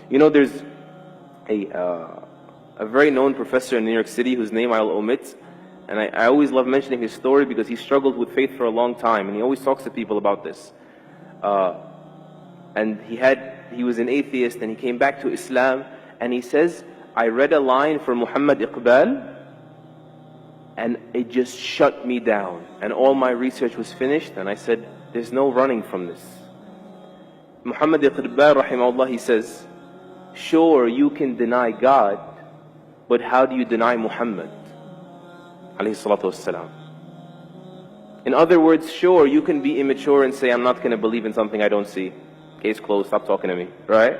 You know, there's a very known professor in New York City whose name I'll omit, and I always love mentioning his story because he struggled with faith for a long time, and he always talks to people about this. And he was an atheist, and he came back to Islam, and he says, I read a line for Mohammed Iqbal, and it just shut me down. And all my research was finished, and I said, there's no running from this. Mohammed Iqbal, rahimahullah, he says, sure, you can deny God, but how do you deny Muhammad? Alayhi salatu wassalam. In other words, sure, you can be immature and say, I'm not going to believe in something I don't see. Case closed, stop talking to me, right?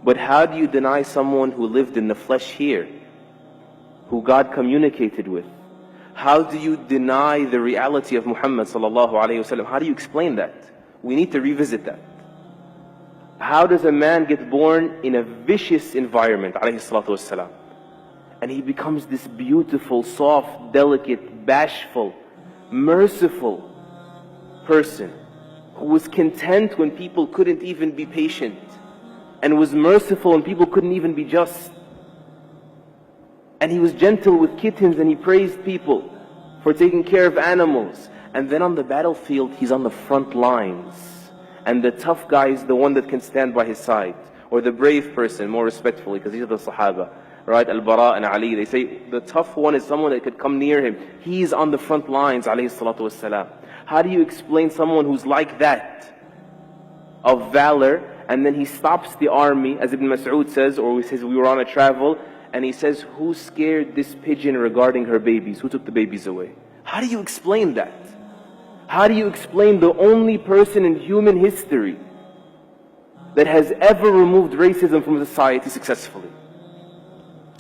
But how do you deny someone who lived in the flesh here, who God communicated with? How do you deny the reality of Muhammad sallallahu alayhi wasallam? How do you explain that? We need to revisit that. How does a man get born in a vicious environment, alayhi salatu wasalam, and he becomes this beautiful, soft, delicate, bashful, merciful person who was content when people couldn't even be patient, and was merciful when people couldn't even be just. And he was gentle with kittens, and he praised people for taking care of animals. And then on the battlefield, he's on the front lines. And the tough guy is the one that can stand by his side. Or the brave person, more respectfully, because these are the Sahaba. Right? Al-Bara and Ali, they say the tough one is someone that could come near him. He's on the front lines, alayhi salatu wassalam. How do you explain someone who's like that, of valor, and then he stops the army, as Ibn Mas'ud says, or he says we were on a travel, and he says, who scared this pigeon regarding her babies? Who took the babies away? How do you explain that? How do you explain the only person in human history that has ever removed racism from society successfully?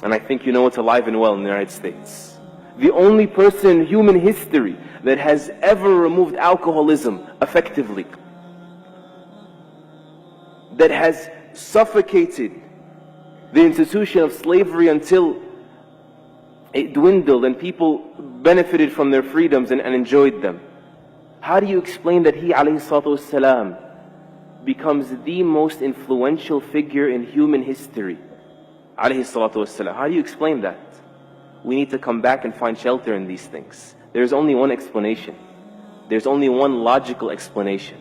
And I think you know it's alive and well in the United States. The only person in human history that has ever removed alcoholism effectively, that has suffocated the institution of slavery until it dwindled and people benefited from their freedoms and enjoyed them. How do you explain that he, alayhi salatu wassalam, becomes the most influential figure in human history? Alayhi salatu wassalam. How do you explain that? We need to come back and find shelter in these things. There's only one explanation. There's only one logical explanation.